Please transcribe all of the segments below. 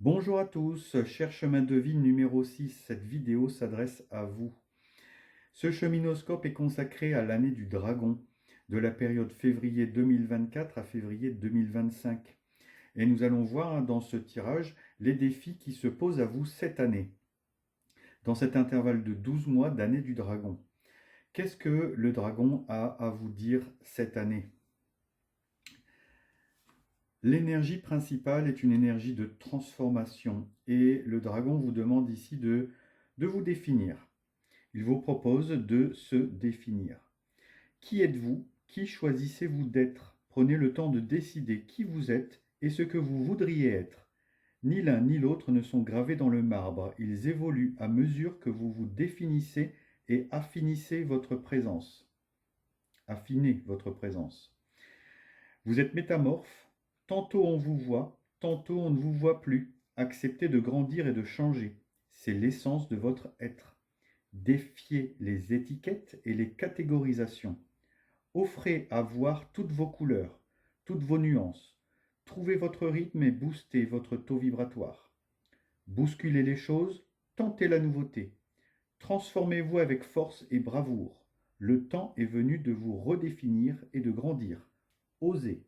Bonjour à tous, cher chemin de vie numéro 6, cette vidéo s'adresse à vous. Ce cheminoscope est consacré à l'année du dragon, de la période février 2024 à février 2025. Et nous allons voir dans ce tirage les défis qui se posent à vous cette année, dans cet intervalle de 12 mois d'année du dragon. Qu'est-ce que le dragon a à vous dire cette année ? L'énergie principale est une énergie de transformation et le dragon vous demande ici de vous définir. Il vous propose de se définir. Qui êtes-vous? Qui choisissez-vous d'être? Prenez le temps de décider qui vous êtes et ce que vous voudriez être. Ni l'un ni l'autre ne sont gravés dans le marbre, ils évoluent à mesure que vous vous définissez et affinissez votre présence. Affinez votre présence. Vous êtes métamorphe, tantôt on vous voit, tantôt on ne vous voit plus. Acceptez de grandir et de changer. C'est l'essence de votre être. Défiez les étiquettes et les catégorisations. Offrez à voir toutes vos couleurs, toutes vos nuances. Trouvez votre rythme et boostez votre taux vibratoire. Bousculez les choses, tentez la nouveauté. Transformez-vous avec force et bravoure. Le temps est venu de vous redéfinir et de grandir. Osez.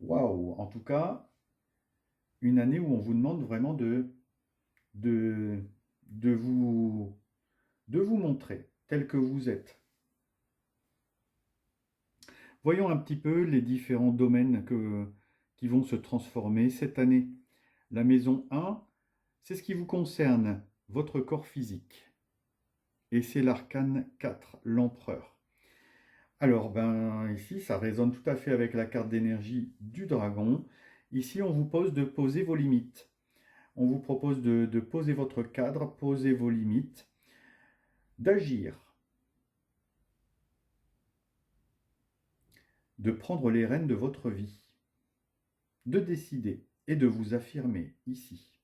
Waouh! En tout cas, une année où on vous demande vraiment de, de vous, de vous montrer tel que vous êtes. Voyons un petit peu les différents domaines qui vont se transformer cette année. La maison 1, c'est ce qui vous concerne, votre corps physique. Et c'est l'arcane 4, l'empereur. Alors, ici, ça résonne tout à fait avec la carte d'énergie du dragon. Ici, on vous pose de poser vos limites. On vous propose de poser votre cadre, poser vos limites, d'agir, de prendre les rênes de votre vie, de décider et de vous affirmer ici.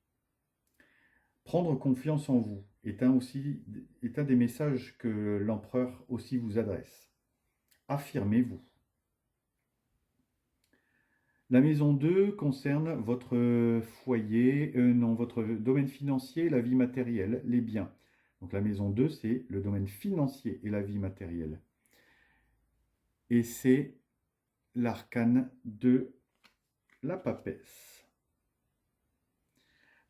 Prendre confiance en vous est un des messages que l'empereur aussi vous adresse. Affirmez-vous. La maison 2 concerne votre foyer, votre domaine financier, la vie matérielle, les biens. Donc la maison 2, c'est le domaine financier et la vie matérielle. Et c'est l'arcane de la papesse.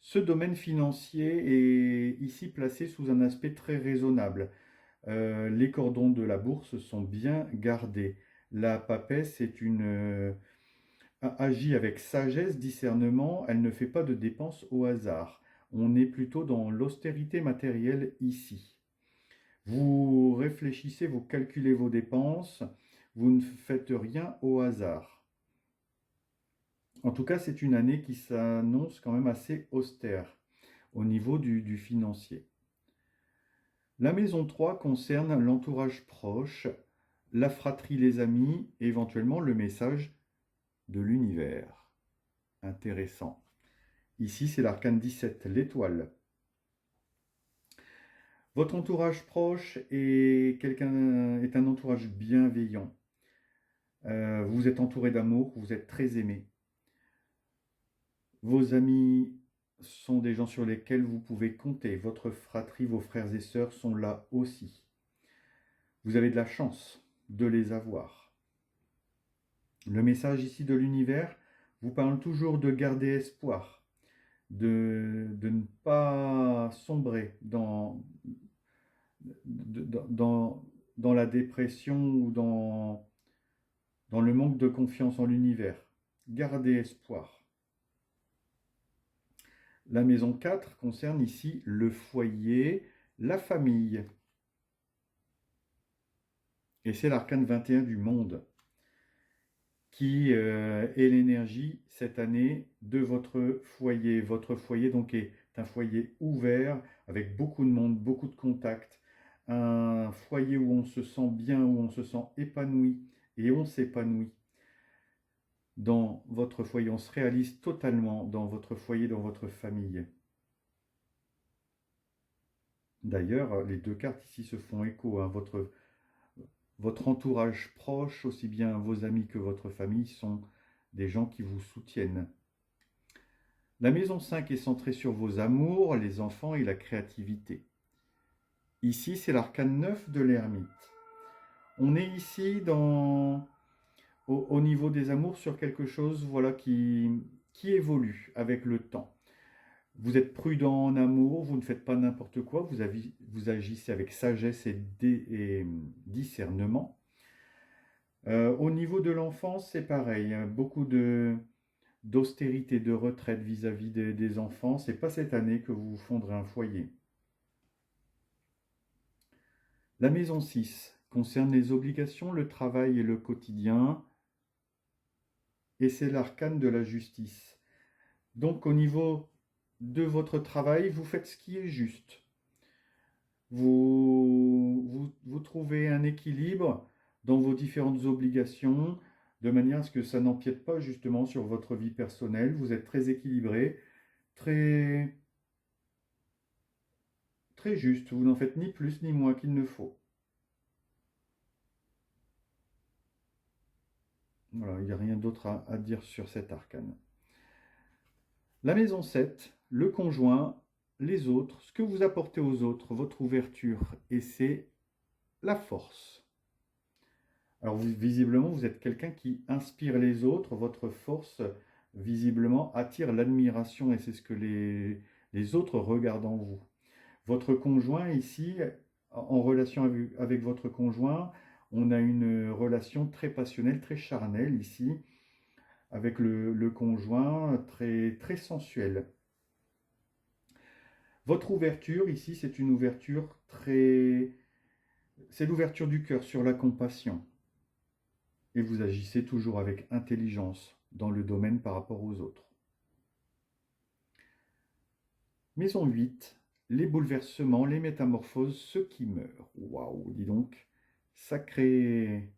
Ce domaine financier est ici placé sous un aspect très raisonnable. Les cordons de la bourse sont bien gardés. La papesse agit avec sagesse, discernement, elle ne fait pas de dépenses au hasard. On est plutôt dans l'austérité matérielle ici. Vous réfléchissez, vous calculez vos dépenses, vous ne faites rien au hasard. En tout cas, c'est une année qui s'annonce quand même assez austère au niveau du financier. La maison 3 concerne l'entourage proche, la fratrie, les amis, et éventuellement le message de l'univers. Intéressant. Ici, c'est l'arcane 17, l'étoile. Votre entourage proche est un entourage bienveillant. Vous êtes entouré d'amour, vous êtes très aimé. Vos amis sont des gens sur lesquels vous pouvez compter. Votre fratrie, vos frères et sœurs sont là aussi. Vous avez de la chance de les avoir. Le message ici de l'univers vous parle toujours de garder espoir, de ne pas sombrer dans la dépression ou dans le manque de confiance en l'univers. Gardez espoir. La maison 4 concerne ici le foyer, la famille. Et c'est l'arcane 21 du monde qui est l'énergie cette année de votre foyer. Votre foyer donc est un foyer ouvert avec beaucoup de monde, beaucoup de contacts. Un foyer où on se sent bien, où on se sent épanoui et on s'épanouit. Dans votre foyer, on se réalise totalement dans votre foyer, dans votre famille. D'ailleurs, les deux cartes ici se font écho. Votre entourage proche, aussi bien vos amis que votre famille, sont des gens qui vous soutiennent. La maison 5 est centrée sur vos amours, les enfants et la créativité. Ici, c'est l'arcane 9 de l'ermite. On est ici au niveau des amours sur quelque chose voilà, qui évolue avec le temps. Vous êtes prudent en amour, vous ne faites pas n'importe quoi, vous agissez avec sagesse et discernement. Au niveau de l'enfance, c'est pareil, hein, beaucoup d'austérité, de retraite vis-à-vis des enfants. C'est pas cette année que vous fonderez un foyer. La maison 6 concerne les obligations, le travail et le quotidien, et c'est l'arcane de la justice. Donc au niveau de votre travail, vous faites ce qui est juste. Vous trouvez un équilibre dans vos différentes obligations, de manière à ce que ça n'empiète pas justement sur votre vie personnelle. Vous êtes très équilibré, très, très juste. Vous n'en faites ni plus ni moins qu'il ne faut. Voilà, il n'y a rien d'autre à dire sur cet arcane. La maison 7, le conjoint, les autres, ce que vous apportez aux autres, votre ouverture, et c'est la force. Alors visiblement, vous êtes quelqu'un qui inspire les autres, votre force, visiblement, attire l'admiration, et c'est ce que les autres regardent en vous. Votre conjoint ici, en relation avec votre conjoint, on a une relation très passionnelle, très charnelle ici, avec le conjoint, très, très sensuelle. Votre ouverture ici, c'est une ouverture très... C'est l'ouverture du cœur sur la compassion. Et vous agissez toujours avec intelligence dans le domaine par rapport aux autres. Maison 8, les bouleversements, les métamorphoses, ceux qui meurent. Waouh, dis donc, sacré,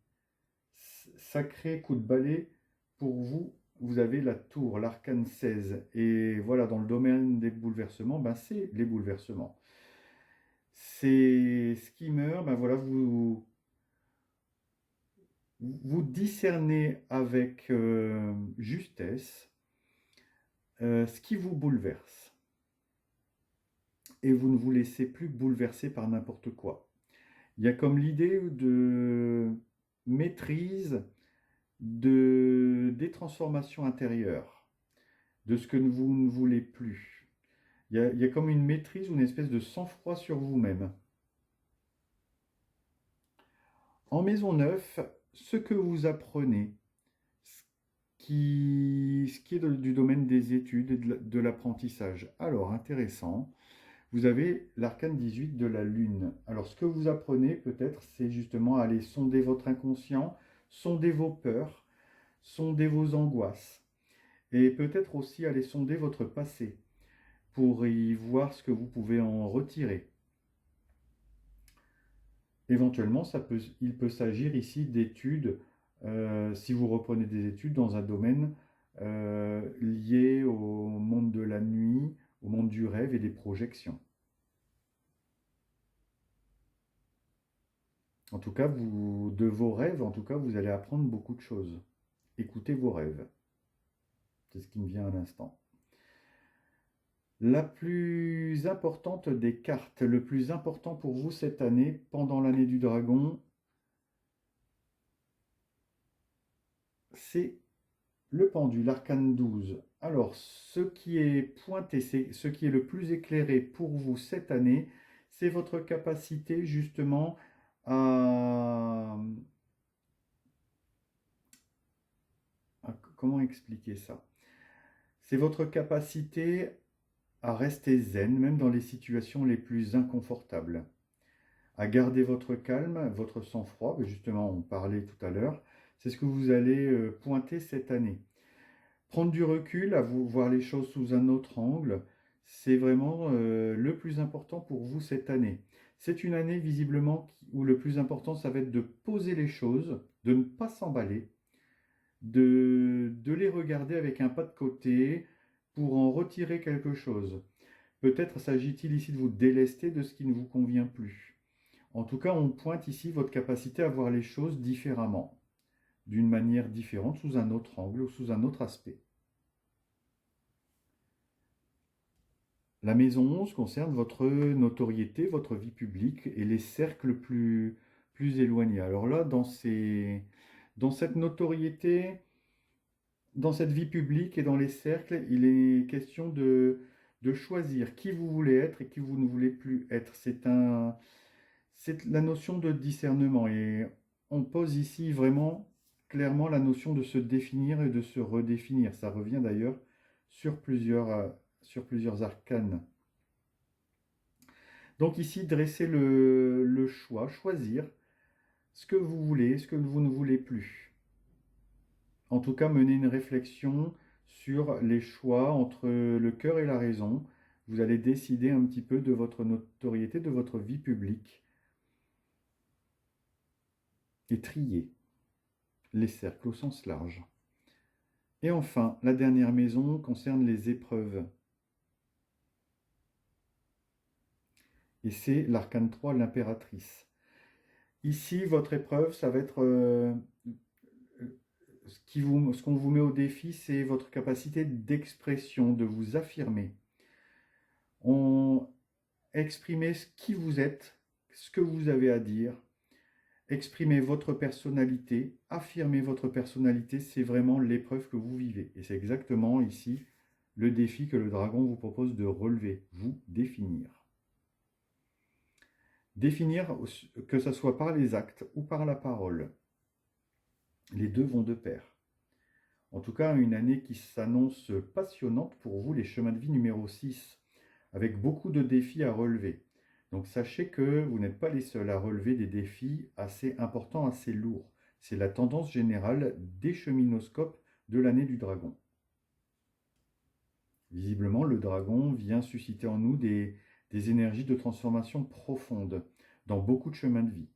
sacré coup de balai pour vous. Vous avez la tour, l'arcane 16. Et voilà, dans le domaine des bouleversements, ben c'est les bouleversements. C'est ce qui meurt, ben voilà, vous discernez avec justesse ce qui vous bouleverse. Et vous ne vous laissez plus bouleverser par n'importe quoi. Il y a comme l'idée de maîtrise des transformations intérieures, de ce que vous ne voulez plus. Il y a comme une maîtrise ou une espèce de sang-froid sur vous-même. En maison 9, ce que vous apprenez, ce qui est du domaine des études et de l'apprentissage. Alors, intéressant. Vous avez l'arcane 18 de la Lune. Alors, ce que vous apprenez, peut-être, c'est justement aller sonder votre inconscient, sonder vos peurs, sonder vos angoisses. Et peut-être aussi aller sonder votre passé pour y voir ce que vous pouvez en retirer. Éventuellement, il peut s'agir ici d'études, si vous reprenez des études dans un domaine lié au monde de la nuit, au monde du rêve et des projections. En tout cas, de vos rêves, en tout cas, vous allez apprendre beaucoup de choses. Écoutez vos rêves. C'est ce qui me vient à l'instant. La plus importante des cartes, le plus important pour vous cette année, pendant l'année du dragon, c'est le pendule, l'arcane 12. Alors, ce qui est pointé, ce qui est le plus éclairé pour vous cette année, c'est votre capacité justement comment expliquer ça? C'est votre capacité à rester zen, même dans les situations les plus inconfortables, à garder votre calme, votre sang-froid, justement on parlait tout à l'heure, c'est ce que vous allez pointer cette année. Prendre du recul, à vous voir les choses sous un autre angle, c'est vraiment le plus important pour vous cette année. C'est une année visiblement où le plus important, ça va être de poser les choses, de ne pas s'emballer, de les regarder avec un pas de côté pour en retirer quelque chose. Peut-être s'agit-il ici de vous délester de ce qui ne vous convient plus. En tout cas, on pointe ici votre capacité à voir les choses différemment, d'une manière différente, sous un autre angle ou sous un autre aspect. La maison 11 concerne votre notoriété, votre vie publique et les cercles plus éloignés. Alors là, dans cette notoriété, dans cette vie publique et dans les cercles, il est question de choisir qui vous voulez être et qui vous ne voulez plus être. C'est la notion de discernement et on pose ici vraiment clairement la notion de se définir et de se redéfinir. Ça revient d'ailleurs sur plusieurs arcanes. Donc ici, dresser le choix, choisir ce que vous voulez, ce que vous ne voulez plus. En tout cas, mener une réflexion sur les choix entre le cœur et la raison. Vous allez décider un petit peu de votre notoriété, de votre vie publique et trier les cercles au sens large. Et enfin, la dernière maison concerne les épreuves. Et c'est l'arcane 3, l'impératrice. Ici, votre épreuve, ça va être ce qu'on vous met au défi, c'est votre capacité d'expression, de vous affirmer. Exprimez qui vous êtes, ce que vous avez à dire, exprimez votre personnalité, affirmez votre personnalité, c'est vraiment l'épreuve que vous vivez. Et c'est exactement ici le défi que le dragon vous propose de relever, vous définir. Définir, que ce soit par les actes ou par la parole. Les deux vont de pair. En tout cas, une année qui s'annonce passionnante pour vous, les chemins de vie numéro 6, avec beaucoup de défis à relever. Donc sachez que vous n'êtes pas les seuls à relever des défis assez importants, assez lourds. C'est la tendance générale des cheminoscopes de l'année du dragon. Visiblement, le dragon vient susciter en nous des énergies de transformation profondes dans beaucoup de chemins de vie.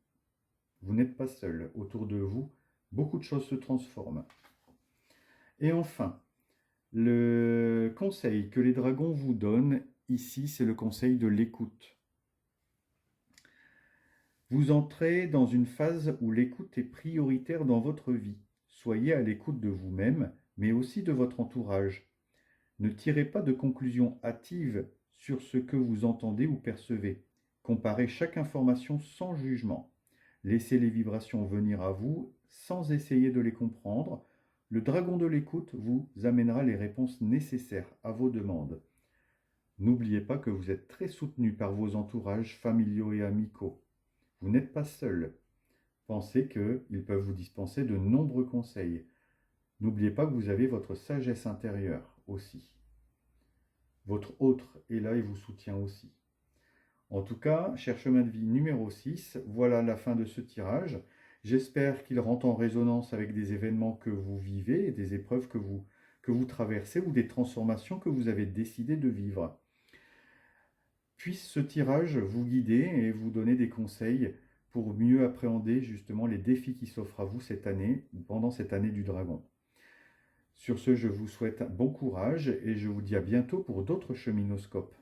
Vous n'êtes pas seul. Autour de vous, beaucoup de choses se transforment. Et enfin, le conseil que les dragons vous donnent ici, c'est le conseil de l'écoute. Vous entrez dans une phase où l'écoute est prioritaire dans votre vie. Soyez à l'écoute de vous-même, mais aussi de votre entourage. Ne tirez pas de conclusions hâtives sur ce que vous entendez ou percevez. Comparez chaque information sans jugement. Laissez les vibrations venir à vous sans essayer de les comprendre. Le dragon de l'écoute vous amènera les réponses nécessaires à vos demandes. N'oubliez pas que vous êtes très soutenu par vos entourages familiaux et amicaux. Vous n'êtes pas seul. Pensez qu'ils peuvent vous dispenser de nombreux conseils. N'oubliez pas que vous avez votre sagesse intérieure aussi. Votre autre est là et vous soutient aussi. En tout cas, cher chemin de vie numéro 6, voilà la fin de ce tirage. J'espère qu'il rentre en résonance avec des événements que vous vivez, des épreuves que vous traversez ou des transformations que vous avez décidé de vivre. Puisse ce tirage vous guider et vous donner des conseils pour mieux appréhender justement les défis qui s'offrent à vous cette année, pendant cette année du dragon. Sur ce, je vous souhaite bon courage et je vous dis à bientôt pour d'autres cheminoscopes.